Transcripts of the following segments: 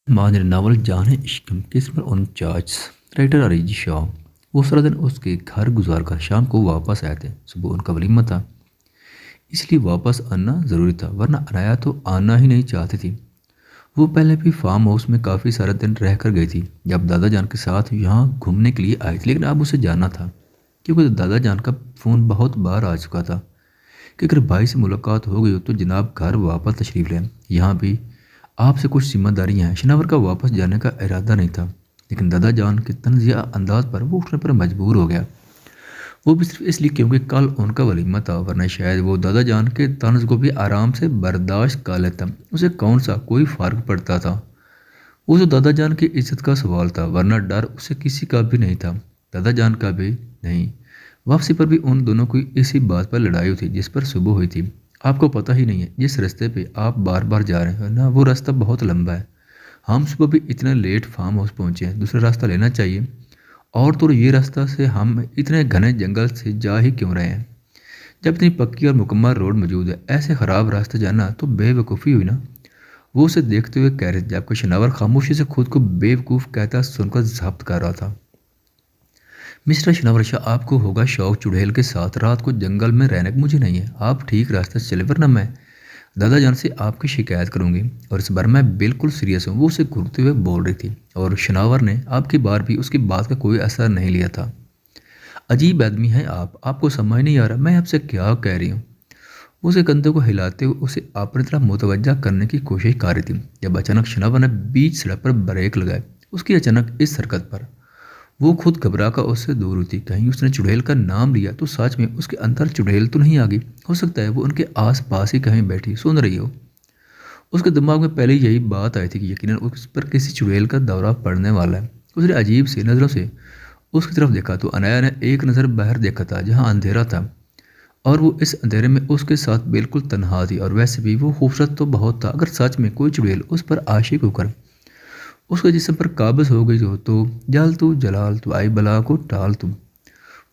ماجر novel جان ہے عشقم قسم 49 writer اریجی شاہ۔ وہ سارا دن اس کے گھر گزار کر شام کو واپس آئے تھے۔ صبح ان کا ولیمہ تھا، اس لیے واپس آنا ضروری تھا، ورنہ انایا تو آنا ہی نہیں چاہتی تھی۔ وہ پہلے بھی فارم ہاؤس میں کافی سارے دن رہ کر گئی تھی جب دادا جان کے ساتھ یہاں گھومنے کے لیے آئی تھی، لیکن اب اسے جانا تھا کیونکہ دادا جان کا فون بہت بار آ چکا تھا کہ اگر بھائی سے ملاقات ہو گئی ہو تو جناب گھر واپس تشریف لیں، یہاں بھی آپ سے کچھ ذمہ داریاں ہیں۔ شناور کا واپس جانے کا ارادہ نہیں تھا، لیکن دادا جان کے طنزیہ انداز پر وہ اٹھنے پر مجبور ہو گیا، وہ بھی صرف اس لیے کیونکہ کل ان کا ولیمہ تھا، ورنہ شاید وہ دادا جان کے طنز کو بھی آرام سے برداشت کر لیتا۔ اسے کون سا کوئی فرق پڑتا تھا؟ وہ تو دادا جان کی عزت کا سوال تھا، ورنہ ڈر اسے کسی کا بھی نہیں تھا، دادا جان کا بھی نہیں۔ واپسی پر بھی ان دونوں کی اسی بات پر لڑائی ہوئی تھی جس پر صبح ہوئی تھی۔ آپ کو پتہ ہی نہیں ہے جس راستے پہ آپ بار بار جا رہے ہیں نا، وہ راستہ بہت لمبا ہے، ہم صبح بھی اتنے لیٹ فارم ہاؤس پہنچے ہیں، دوسرا راستہ لینا چاہیے، اور تو یہ راستہ سے ہم اتنے گھنے جنگل سے جا ہی کیوں رہے ہیں جب اتنی پکی اور مکمل روڈ موجود ہے؟ ایسے خراب راستے جانا تو بے وقوفی ہوئی نا، وہ اسے دیکھتے ہوئے کہہ رہے تھے جبکہ شناور خاموشی سے خود کو بے وقوف کہتا سن کر ضبط کر رہا تھا۔ مسٹر شناور شاہ، آپ کو ہوگا شوق چڑیل کے ساتھ رات کو جنگل میں رہنے کا، مجھے نہیں ہے، آپ ٹھیک راستے سے چلے ورنہ میں دادا جان سے آپ کی شکایت کروں گی، اور اس بار میں بالکل سیریس ہوں، وہ اسے گھورتے ہوئے بول رہی تھی، اور شناور نے آپ کی بار بھی اس کی بات کا کوئی اثر نہیں لیا تھا۔ عجیب آدمی ہیں آپ کو سمجھ نہیں آ رہا میں آپ سے کیا کہہ رہی ہوں؟ وہ اسے کندھے کو ہلاتے ہوئے اسے اپنی طرف متوجہ کرنے کی کوشش کر رہی تھی جب اچانک شناور نے بیچ سڑک پر بریک لگائے۔ اس کی اچانک اس حرکت پر وہ خود گھبرا کر اس سے دور ہوتی، کہیں اس نے چڑیل کا نام لیا تو سچ میں اس کے اندر چڑیل تو نہیں آ گئی؟ ہو سکتا ہے وہ ان کے آس پاس ہی کہیں بیٹھی سن رہی ہو۔ اس کے دماغ میں پہلے یہی بات آئی تھی کہ یقیناً اس پر کسی چڑیل کا دورہ پڑنے والا ہے۔ اس نے عجیب سی نظروں سے اس کی طرف دیکھا تو انایا نے ایک نظر باہر دیکھا تھا جہاں اندھیرا تھا، اور وہ اس اندھیرے میں اس کے ساتھ بالکل تنہا تھی، اور ویسے بھی وہ خوبصورت تو بہت تھا، اگر سچ میں کوئی چڑیل اس پر عاشق ہو کر اس کے جسم پر قابض ہو گئی ہو تو جل تو جلال تو آئی بلا کو ٹال تو۔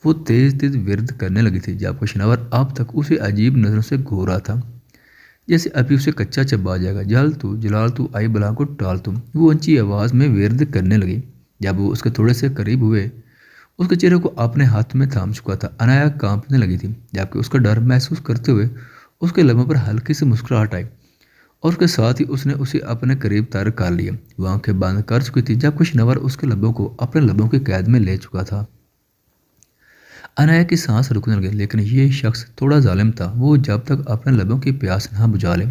وہ تیز تیز ورد کرنے لگی تھی جبکہ شناور اب تک اسے عجیب نظروں سے گھور رہا تھا، جیسے ابھی اسے کچا چبا جائے گا۔ جل تو جلال تو آئی بلا کو ٹال تو، وہ اونچی آواز میں ورد کرنے لگی۔ جب وہ اس کے تھوڑے سے قریب ہوئے اس کے چہرے کو اپنے ہاتھ میں تھام چکا تھا، انایا کانپنے لگی تھی جبکہ اس کا ڈر محسوس کرتے ہوئے اس کے لبوں پر ہلکی سی مسکراہٹ آئی، اور اس کے ساتھ ہی اس نے اسے اپنے قریب تر کر لیا۔ وہ آنکھیں بند کر چکی تھی جب کچھ شناور اس کے لبوں کو اپنے لبوں کی قید میں لے چکا تھا۔ انایا کی سانس رکنے لگی، لیکن یہ شخص تھوڑا ظالم تھا، وہ جب تک اپنے لبوں کی پیاس نہ بجھا لے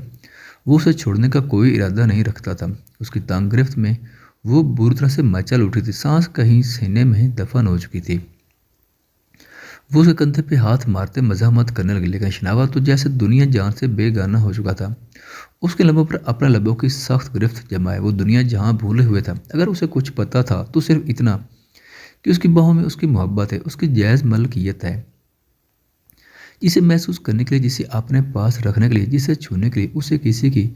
وہ اسے چھوڑنے کا کوئی ارادہ نہیں رکھتا تھا۔ اس کی تنگ گرفت میں وہ بری طرح سے مچل اٹھی تھی، سانس کہیں سینے میں ہی دفن ہو چکی تھی۔ وہ اس کے کندھے پہ ہاتھ مارتے مزاحمت کرنے لگی، لیکن شناور تو جیسے دنیا جان سے بے گانہ ہو چکا تھا، اس کے لبوں پر اپنے لبوں کی سخت گرفت جمائے وہ دنیا جہاں بھولے ہوئے تھا۔ اگر اسے کچھ پتا تھا تو صرف اتنا کہ اس کی باہوں میں اس کی محبت ہے، اس کی جائز ملکیت ہے، جسے محسوس کرنے کے لیے، جسے اپنے پاس رکھنے کے لیے، جسے چھونے کے لیے اسے کسی کی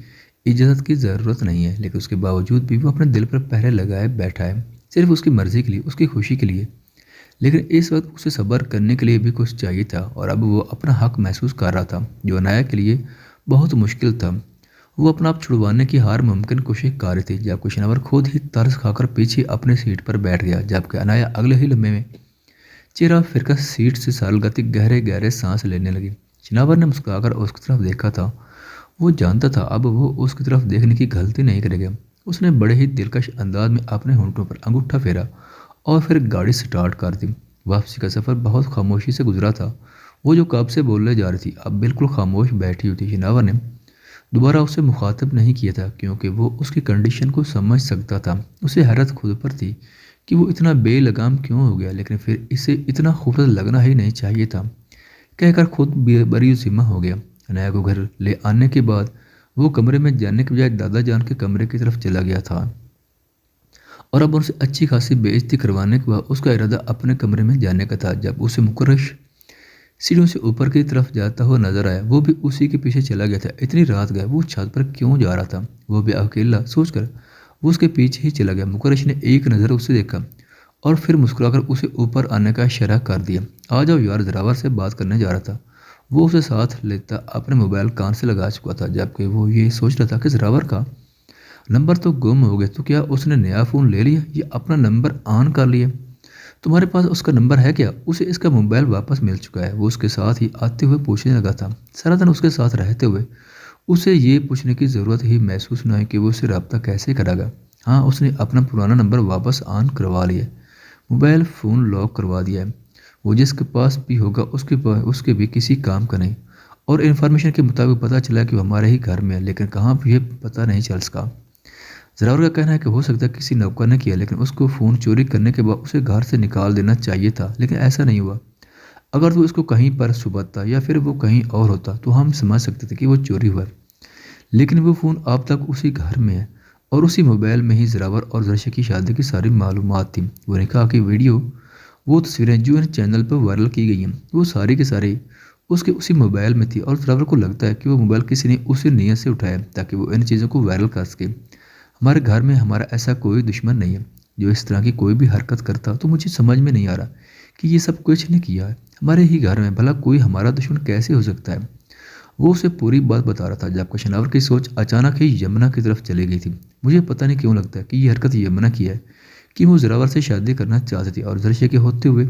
اجازت کی ضرورت نہیں ہے، لیکن اس کے باوجود بھی وہ اپنے دل پر پہرے لگائے بیٹھا ہے، صرف اس کی مرضی کے لیے، اس کی خوشی کے لیے۔ لیکن اس وقت اسے صبر کرنے کے لیے بھی کچھ چاہیے تھا، اور اب وہ اپنا حق محسوس کر رہا تھا جو انایا کے لیے بہت مشکل تھا۔ وہ اپنا آپ چھڑوانے کی ہر ممکن کوشش کر رہی تھی جب کچھ شناور خود ہی ترس کھا کر پیچھے اپنے سیٹ پر بیٹھ گیا، جبکہ انایا اگلے ہی لمحے میں چہرہ پھر کر سیٹ سے سر لگاتی گہرے گہرے سانس لینے لگی۔ شناور نے مسکرا کر اس کی طرف دیکھا تھا، وہ جانتا تھا اب وہ اس کی طرف دیکھنے کی غلطی نہیں کرے گا۔ اس نے بڑے ہی دلکش انداز میں اپنے ہونٹوں پر انگوٹھا پھیرا اور پھر گاڑی سٹارٹ کر دی۔ واپسی کا سفر بہت خاموشی سے گزرا تھا، وہ جو کب سے بولنے جا رہی تھی اب بالکل خاموش بیٹھی ہوئی تھی۔ شناور نے دوبارہ اسے مخاطب نہیں کیا تھا کیونکہ وہ اس کی کنڈیشن کو سمجھ سکتا تھا۔ اسے حیرت خود پر تھی کہ وہ اتنا بے لگام کیوں ہو گیا، لیکن پھر اسے اتنا خوبصورت لگنا ہی نہیں چاہیے تھا کہہ کر خود بری ذمہ ہو گیا۔ انایا کو گھر لے آنے کے بعد وہ کمرے میں جانے کے بجائے دادا جان کے کمرے کی طرف چلا گیا تھا، اور اب ان سے اچھی خاصی بے عزتی کروانے کے بعد اس کا ارادہ اپنے کمرے میں جانے کا تھا۔ جب اسے مکرش سیڑھیوں سے اوپر کی طرف جاتا ہوا نظر آیا وہ بھی اسی کے پیچھے چلا گیا تھا۔ اتنی رات گئے وہ چھت پر کیوں جا رہا تھا، وہ بھی اکیلا سوچ کر وہ اس کے پیچھے ہی چلا گیا۔ مکرش نے ایک نظر اسے دیکھا اور پھر مسکرا کر اسے اوپر آنے کا اشارہ کر دیا۔ آ جاؤ یار، زراور سے بات کرنے جا رہا تھا۔ وہ اسے ساتھ لیتا اپنے موبائل کان سے لگا چکا تھا جبکہ وہ یہ سوچ رہا تھا کہ زراور کا نمبر تو گم ہو گئے، تو کیا اس نے نیا فون لے لیا یا اپنا نمبر آن کر لیا؟ تمہارے پاس اس کا نمبر ہے کیا؟ اسے اس کا موبائل واپس مل چکا ہے۔ وہ اس کے ساتھ ہی آتے ہوئے پوچھنے لگا تھا۔ سارا دن اس کے ساتھ رہتے ہوئے اسے یہ پوچھنے کی ضرورت ہی محسوس نہ ہوئی کہ وہ اسے رابطہ کیسے کرے گا۔ ہاں، اس نے اپنا پرانا نمبر واپس آن کروا لیا، موبائل فون لاک کروا دیا ہے۔ وہ جس کے پاس بھی ہوگا اس کے بھی کسی کام کا نہیں، اور انفارمیشن کے مطابق پتہ چلا کہ وہ ہمارے ہی گھر میں ہے، لیکن کہاں یہ پتہ نہیں چل سکا۔ ضرور کا کہنا ہے کہ ہو سکتا ہے کسی نوکر نے کیا، لیکن اس کو فون چوری کرنے کے بعد اسے گھر سے نکال دینا چاہیے تھا، لیکن ایسا نہیں ہوا۔ اگر تو اس کو کہیں پر صبح یا پھر وہ کہیں اور ہوتا تو ہم سمجھ سکتے تھے کہ وہ چوری ہوا ہے، لیکن وہ فون اب تک اسی گھر میں ہے، اور اسی موبائل میں ہی زراور اور زرشی کی شادی کی ساری معلومات تھیں۔ وہ نکاح کی ویڈیو، وہ تصویریں جو ان چینل پر وائرل کی گئی ہیں، وہ ساری کی ساری اس کے اسی موبائل میں تھی، اور زراور کو لگتا ہے کہ وہ موبائل کسی نے اسی نیت سے اٹھایا تاکہ وہ ان چیزوں کو وائرل کر سکے۔ ہمارے گھر میں ہمارا ایسا کوئی دشمن نہیں ہے جو اس طرح کی کوئی بھی حرکت کرتا، تو مجھے سمجھ میں نہیں آ رہا کہ یہ سب کچھ نے کیا ہے ہمارے ہی گھر میں، بھلا کوئی ہمارا دشمن کیسے ہو سکتا ہے؟ وہ اسے پوری بات بتا رہا تھا جب کشناور کی سوچ اچانک ہی یمنا کی طرف چلی گئی تھی۔ مجھے پتہ نہیں کیوں لگتا ہے کہ یہ حرکت یمنا کی ہے کہ وہ زراور سے شادی کرنا چاہتی تھی، اور زرشے کے ہوتے ہوئے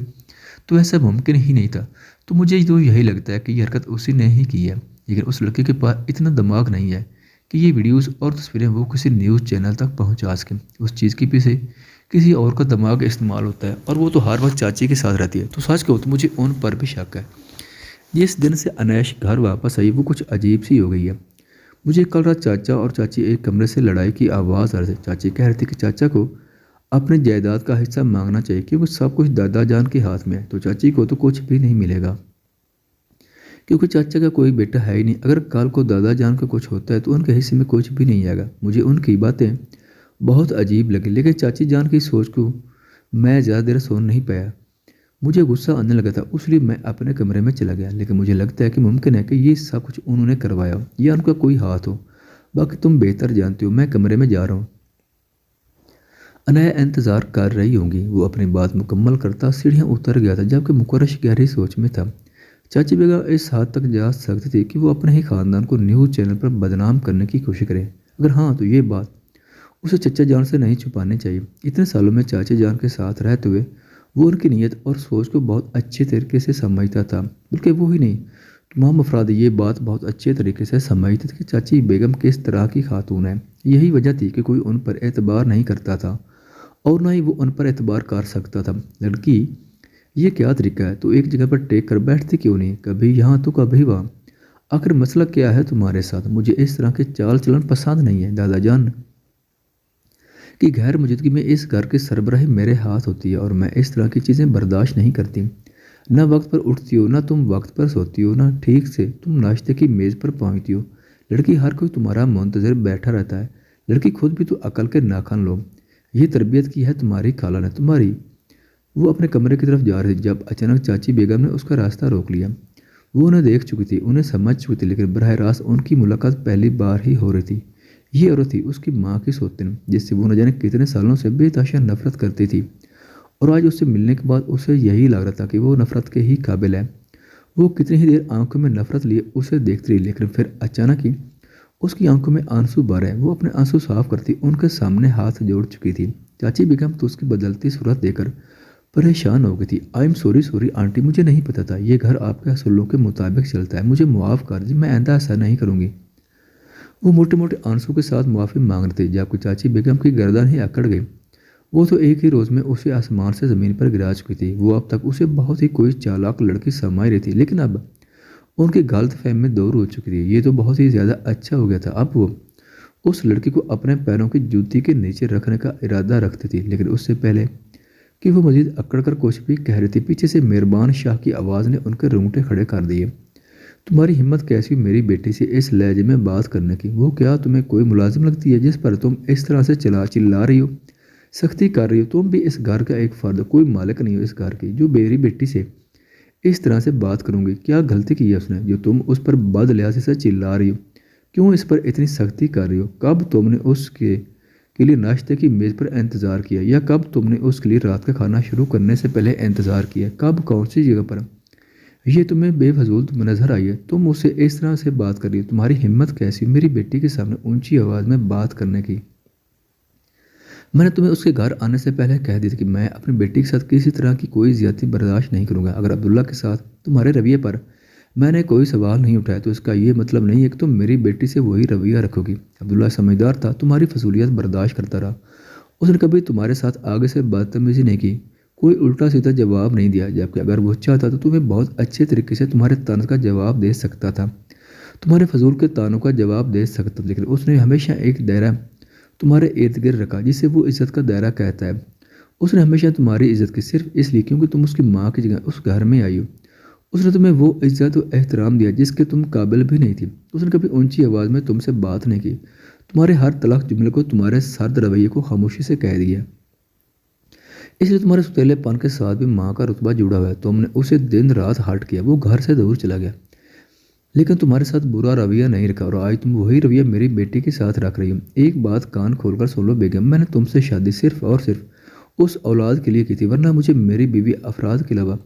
تو ایسا ممکن ہی نہیں تھا۔ تو مجھے تو یہی لگتا ہے کہ یہ حرکت اسی نے ہی کی ہے، لیکن اس لڑکے کے پاس اتنا دماغ نہیں ہے کہ یہ ویڈیوز اور تصویریں وہ کسی نیوز چینل تک پہنچا سکیں۔ اس چیز کے پیچھے کسی اور کا دماغ استعمال ہوتا ہے، اور وہ تو ہر وقت چاچی کے ساتھ رہتی ہے۔ تو سچ کہو تو مجھے ان پر بھی شک ہے۔ جس دن سے انیش گھر واپس آئی وہ کچھ عجیب سی ہو گئی ہے۔ مجھے کل رات چاچا اور چاچی ایک کمرے سے لڑائی کی آواز آ رہی تھی۔ چاچی کہہ رہی تھی کہ چاچا کو اپنی جائیداد کا حصہ مانگنا چاہیے کیونکہ سب کچھ دادا جان کے ہاتھ میں ہے، تو چاچی کو تو کچھ بھی نہیں ملے گا کیونکہ چاچا کا کوئی بیٹا ہے ہی نہیں۔ اگر کل کو دادا جان کا کچھ ہوتا ہے تو ان کے حصے میں کچھ بھی نہیں آئے گا۔ مجھے ان کی باتیں بہت عجیب لگی، لیکن چاچی جان کی سوچ کو میں زیادہ دیر سو نہیں پایا۔ مجھے غصہ آنے لگا تھا، اس لیے میں اپنے کمرے میں چلا گیا، لیکن مجھے لگتا ہے کہ ممکن ہے کہ یہ سب کچھ انہوں نے کروایا ہو یا ان کا کوئی ہاتھ ہو۔ باقی تم بہتر جانتے ہو، میں کمرے میں جا رہا ہوں۔ انایا انتظار کر رہی ہوں گی۔ وہ اپنی بات مکمل کرتا سیڑھیاں اتر گیا تھا، جبکہ مقرش گہری سوچ میں تھا۔ چاچی بیگم اس حد تک جا سکتی تھی کہ وہ اپنے ہی خاندان کو نیوز چینل پر بدنام کرنے کی کوشش کرے۔ اگر ہاں تو یہ بات اسے چچا جان سے نہیں چھپانی چاہیے۔ اتنے سالوں میں چاچی جان کے ساتھ رہتے ہوئے وہ ان کی نیت اور سوچ کو بہت اچھے طریقے سے سمجھتا تھا، بلکہ وہ ہی نہیں، تمام افراد یہ بات بہت اچھے طریقے سے سمجھتے تھے کہ چاچی بیگم کس طرح کی خاتون ہے۔ یہی وجہ تھی کہ کوئی ان پر اعتبار نہیں کرتا تھا، اور نہ ہی وہ ان پر اعتبار کر سکتا تھا۔ لڑکی، یہ کیا طریقہ ہے؟ تو ایک جگہ پر ٹیک کر بیٹھتی کیوں نہیں؟ کبھی یہاں تو کبھی وہاں، آخر مسئلہ کیا ہے تمہارے ساتھ؟ مجھے اس طرح کے چال چلن پسند نہیں ہے۔ دادا جان کی غیر موجودگی میں اس گھر کی سربراہی میرے ہاتھ ہوتی ہے، اور میں اس طرح کی چیزیں برداشت نہیں کرتی۔ نہ وقت پر اٹھتی ہو، نہ تم وقت پر سوتی ہو، نہ ٹھیک سے تم ناشتے کی میز پر پہنچتی ہو۔ لڑکی، ہر کوئی تمہارا منتظر بیٹھا رہتا ہے۔ لڑکی، خود بھی تو عقل کے ناخن لو۔ یہ تربیت کی ہے تمہاری خالہ نے، تمہاری۔ وہ اپنے کمرے کی طرف جا رہی تھی جب اچانک چاچی بیگم نے اس کا راستہ روک لیا۔ وہ انہیں دیکھ چکی تھی، انہیں سمجھ چکی تھی، لیکن براہ راست ان کی ملاقات پہلی بار ہی ہو رہی تھی۔ یہ عورت تھی اس کی ماں کی سوتن، جس سے وہ نہ جانے کتنے سالوں سے بے تحاشا نفرت کرتی تھی، اور آج اس سے ملنے کے بعد اسے یہی لگ رہا تھا کہ وہ نفرت کے ہی قابل ہے۔ وہ کتنی ہی دیر آنکھوں میں نفرت لیے اسے دیکھتی رہی، لیکن پھر اچانک ہی اس کی آنکھوں میں آنسو بھر آئے۔ وہ اپنے آنسو صاف کرتی ان کے سامنے ہاتھ جوڑ چکی تھی۔ چاچی بیگم تو اس کی بدلتی صورت دیکھ کر پریشان ہو گئی تھی۔ آئی ایم سوری آنٹی، مجھے نہیں پتا تھا۔ یہ گھر آپ کے اصولوں کے مطابق چلتا ہے، مجھے معاف کر دیجیے، میں آئندہ ایسا نہیں کروں گی۔ وہ موٹے موٹے آنسو کے ساتھ معافی مانگ رہی تھی جبکہ چاچی بیگم کی گردن ہی اکڑ گئی۔ وہ تو ایک ہی روز میں اسے آسمان سے زمین پر گرا چکی تھی۔ وہ اب تک اسے بہت ہی کوئی چالاک لڑکی سمجھ رہی تھی، لیکن اب ان کی غلط فہمی میں دور ہو چکی تھی۔ یہ تو بہت ہی زیادہ اچھا ہو گیا تھا۔ اب وہ اس لڑکی کو اپنے پیروں کی جوتی کے نیچے رکھنے کا ارادہ رکھتی تھی، لیکن اس سے پہلے کہ وہ مزید اکڑ کر کچھ بھی کہہ رہی تھی، پیچھے سے مہربان شاہ کی آواز نے ان کے رونگٹے کھڑے کر دیے۔ تمہاری ہمت کیسی میری بیٹی سے اس لہجے میں بات کرنے کی؟ وہ کیا تمہیں کوئی ملازم لگتی ہے جس پر تم اس طرح سے چلا رہی ہو، سختی کر رہی ہو؟ تم بھی اس گھر کا ایک فرد، کوئی مالک نہیں ہو اس گھر کی جو میری بیٹی سے اس طرح سے بات کروں گی۔ کیا غلطی کی ہے اس نے جو تم اس پر بد لحاظی سے چلا رہی ہو؟ کیوں اس پر اتنی سختی کر رہی ہو؟ کب تم نے اس کے لیے ناشتے کی میز پر انتظار کیا، یا کب تم نے اس کے لیے رات کا کھانا شروع کرنے سے پہلے انتظار کیا؟ کب، کون سی جگہ پر؟ یہ تمہیں بے فضول نظر آئی ہے؟ تم مجھ سے اس طرح سے بات کر رہی ہو؟ تمہاری ہمت کیسی میری بیٹی کے سامنے اونچی آواز میں بات کرنے کی؟ میں نے تمہیں اس کے گھر آنے سے پہلے کہہ دیا تھا کہ میں اپنی بیٹی کے ساتھ کسی طرح کی کوئی زیادتی برداشت نہیں کروں گا۔ اگر عبداللہ کے ساتھ تمہارے رویے پر میں نے کوئی سوال نہیں اٹھایا تو اس کا یہ مطلب نہیں ہے کہ تم میری بیٹی سے وہی رویہ رکھو گی۔ عبداللہ سمجھدار تھا، تمہاری فضولیات برداشت کرتا رہا۔ اس نے کبھی تمہارے ساتھ آگے سے بدتمیزی نہیں کی، کوئی الٹا سیدھا جواب نہیں دیا، جبکہ اگر وہ چاہتا تو تمہیں بہت اچھے طریقے سے تمہارے طنز کا جواب دے سکتا تھا، تمہارے فضول کے طعنوں کا جواب دے سکتا تھا، لیکن اس نے ہمیشہ ایک دائرہ تمہارے ارد گرد رکھا جسے وہ عزت کا دائرہ کہتا ہے۔ اس نے ہمیشہ تمہاری عزت کی صرف اس لیے کیونکہ تم اس کی ماں کی جگہ اس گھر میں آئی ہو۔ اس نے تمہیں وہ عزت و احترام دیا جس کے تم قابل بھی نہیں تھی۔ اس نے کبھی اونچی آواز میں تم سے بات نہیں کی، تمہارے ہر تلخ جملے کو، تمہارے سرد رویے کو خاموشی سے کہہ دیا۔ اس لیے تمہارے ستیلے پن کے ساتھ بھی ماں کا رتبہ جڑا ہوا ہے۔ تم نے اسے دن رات ہرٹ کیا، وہ گھر سے دور چلا گیا، لیکن تمہارے ساتھ برا رویہ نہیں رکھا، اور آج تم وہی رویہ میری بیٹی کے ساتھ رکھ رہی ہو۔ ایک بات کان کھول کر سن لو بیگم، میں نے تم سے شادی صرف اور صرف اس اولاد کے لیے کی تھی، ورنہ مجھے میری بیوی افراد کے علاوہ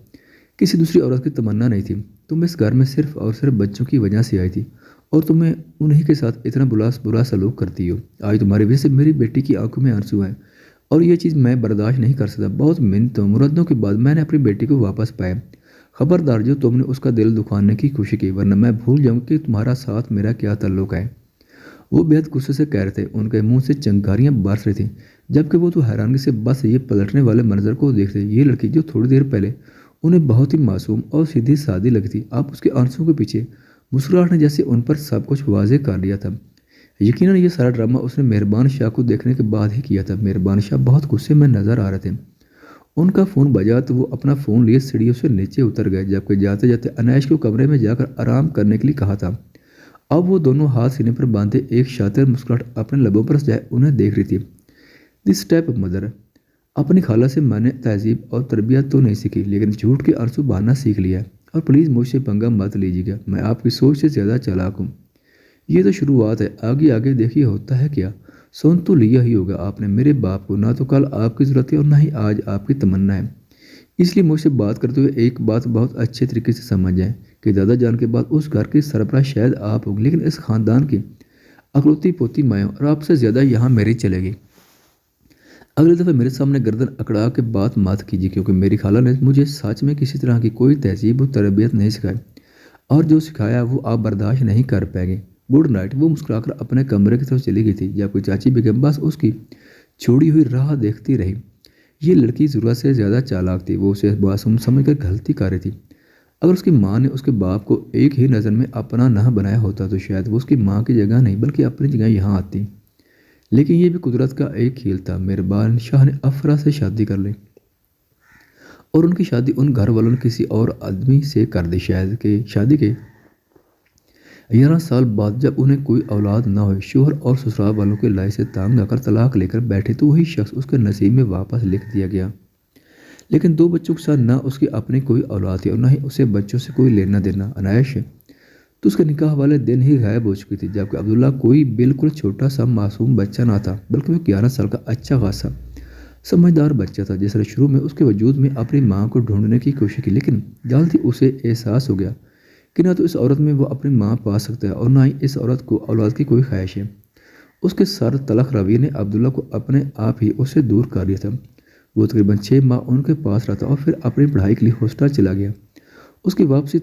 کسی دوسری عورت کی تمنا نہیں تھی۔ تم اس گھر میں صرف اور صرف بچوں کی وجہ سے آئی تھی، اور تمہیں انہی کے ساتھ اتنا برا سلوک کرتی ہو۔ آج تمہاری وجہ سے میری بیٹی کی آنکھوں میں آنسو ہیں، اور یہ چیز میں برداشت نہیں کر سکتا۔ بہت منتوں مردوں کے بعد میں نے اپنی بیٹی کو واپس پایا۔ خبردار جو تم نے اس کا دل دکھانے کی کوشش کی، ورنہ میں بھول جاؤں کہ تمہارا ساتھ میرا کیا تعلق ہے۔ وہ بےحد غصے سے کہہ رہے تھے، ان کے منہ سے چنگاریاں برس رہی تھیں، جبکہ وہ تو حیرانگی سے بس یہ پلٹنے والے منظر کو دیکھتے۔ یہ لڑکی جو تھوڑی دیر پہلے انہیں بہت ہی معصوم اور سیدھی سادی لگی تھی، اب اس کے آنسوؤں کے پیچھے مسکراہٹ نے جیسے ان پر سب کچھ واضح کر دیا تھا۔ یقیناً یہ سارا ڈرامہ اس نے مہربان شاہ کو دیکھنے کے بعد ہی کیا تھا۔ مہربان شاہ بہت غصے میں نظر آ رہے تھے۔ ان کا فون بجا تو وہ اپنا فون لیے سیڑھیوں سے نیچے اتر گئے، جبکہ جاتے جاتے انیش کو کمرے میں جا کر آرام کرنے کے لیے کہا تھا۔ اب وہ دونوں ہاتھ سینے پر باندھے ایک شاطر مسکراہٹ اپنے لبوں پر سجائے انہیں دیکھ رہی تھی۔ دس ٹائپ مدر، اپنی خالہ سے میں نے تہذیب اور تربیت تو نہیں سیکھی، لیکن جھوٹ کے آنسو بہانا سیکھ لیا ہے، اور پلیز مجھ سے پنگا مت لیجیے گا، میں آپ کی سوچ سے زیادہ چالاک ہوں۔ یہ تو شروعات ہے، آگے آگے دیکھیے ہوتا ہے کیا۔ سن تو لیا ہی ہوگا آپ نے میرے باپ کو، نہ تو کل آپ کی ضرورت ہے اور نہ ہی آج آپ کی تمنا ہے۔ اس لیے مجھ سے بات کرتے ہوئے ایک بات بہت اچھے طریقے سے سمجھ جائیں کہ دادا جان کے بعد اس گھر کی سربراہ شاید آپ ہوگی، لیکن اس خاندان کی اکلوتی پوتی میں ہوں، اور آپ سے زیادہ یہاں میری چلے گی۔ اگلی دفعہ میرے سامنے گردن اکڑا کے بات مت کیجیے، کیونکہ میری خالہ نے مجھے سچ میں کسی طرح کی کوئی تہذیب و تربیت نہیں سکھائی، اور جو سکھایا وہ آپ برداشت نہیں کر پائیں گے۔ Good night. وہ مسکرا کر اپنے کمرے کی طرف چلی گئی تھی، جبکہ چاچی بیگم بس اس کی چھوڑی ہوئی راہ دیکھتی رہی۔ یہ لڑکی ضرورت سے زیادہ چالاک تھی، وہ اسے معصوم سمجھ کر غلطی کر رہی تھی۔ اگر اس کی ماں نے اس کے باپ کو ایک ہی نظر میں اپنا نہ بنایا ہوتا تو شاید وہ اس کی ماں کی جگہ نہیں بلکہ اپنی جگہ یہاں آتی، لیکن یہ بھی قدرت کا ایک کھیل تھا۔ مہربان شاہ نے افرا سے شادی کر لی، اور ان کی شادی ان گھر والوں نے کسی اور آدمی سے کر دی۔ شاید کہ شادی کے 11 سال بعد جب انہیں کوئی اولاد نہ ہوئی، شوہر اور سسرال والوں کے لائے سے تانگ آ کر طلاق لے کر بیٹھے تو وہی شخص اس کے نصیب میں واپس لکھ دیا گیا، لیکن 2 بچوں کے ساتھ نہ اس کی اپنی کوئی اولاد تھی اور نہ ہی اسے بچوں سے کوئی لینا دینا۔ انیش تو اس کے نکاح والے دن ہی غائب ہو چکی تھی، جبکہ عبداللہ کوئی بالکل چھوٹا سا معصوم بچہ نہ تھا، بلکہ وہ 11 سال کا اچھا خاصا سمجھدار بچہ تھا، جس نے شروع میں اس کے وجود میں اپنی ماں کو ڈھونڈنے کی کوشش کی، لیکن جلد ہی اسے احساس ہو گیا کہ نہ تو اس عورت میں وہ اپنی ماں پا سکتا ہے اور نہ ہی اس عورت کو اولاد کی کوئی خواہش ہے۔ اس کے سرد تلخ رویے نے عبداللہ کو اپنے آپ ہی اس سے دور کر دیا تھا۔ وہ تقریباً 6 ماہ ان کے پاس رہتا اور پھر اپنی پڑھائی کے لیے ہاسٹل چلا گیا۔ اس کی واپسی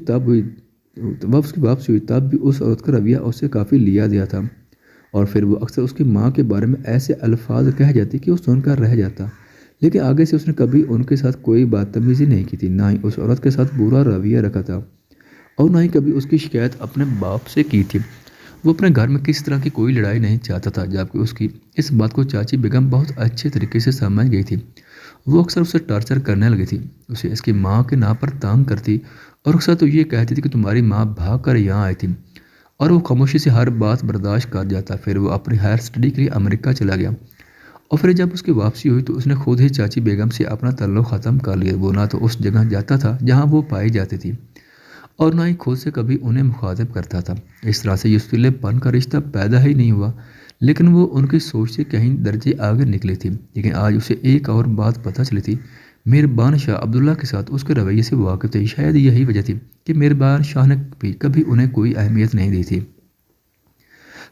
ہوئی تب بھی اس عورت کا رویہ اس سے کافی لیا دیا تھا، اور پھر وہ اکثر اس کی ماں کے بارے میں ایسے الفاظ کہہ جاتی کہ وہ سن کر رہ جاتا، لیکن آگے سے اس نے کبھی ان کے ساتھ کوئی بدتمیزی نہیں کی تھی، نہ ہی اس عورت کے ساتھ برا رویہ رکھا تھا، اور نہ ہی کبھی اس کی شکایت اپنے باپ سے کی تھی۔ وہ اپنے گھر میں کسی طرح کی کوئی لڑائی نہیں چاہتا تھا، جبکہ اس کی اس بات کو چاچی بیگم بہت اچھے طریقے سے سمجھ گئی تھی۔ وہ اکثر اسے ٹارچر کرنے لگی تھی، اسے اس کی ماں کے نام پر تانگ کرتی، اور اکثر تو یہ کہتی تھی کہ تمہاری ماں بھاگ کر یہاں آئی تھی، اور وہ خاموشی سے ہر بات برداشت کر جاتا۔ پھر وہ اپنی ہائر اسٹڈی کے لیے امریکہ چلا گیا، اور پھر جب اس کی واپسی ہوئی تو اس نے خود ہی چاچی بیگم سے اپنا تعلق ختم کر لیا۔ وہ نہ تو اس جگہ جاتا تھا جہاں وہ پائی جاتی تھی، اور نہ ہی خود سے کبھی انہیں مخاطب کرتا تھا۔ اس طرح سے یہ ستیلے پن کا رشتہ پیدا ہی نہیں ہوا، لیکن وہ ان کی سوچ سے کہیں درجے آگے نکلی تھی۔ لیکن آج اسے ایک اور بات پتہ چلی تھی، مہربان شاہ عبداللہ کے ساتھ اس کے رویے سے واقف تھے۔ شاید یہی وجہ تھی کہ مہربان شاہ نے بھی کبھی انہیں کوئی اہمیت نہیں دی تھی۔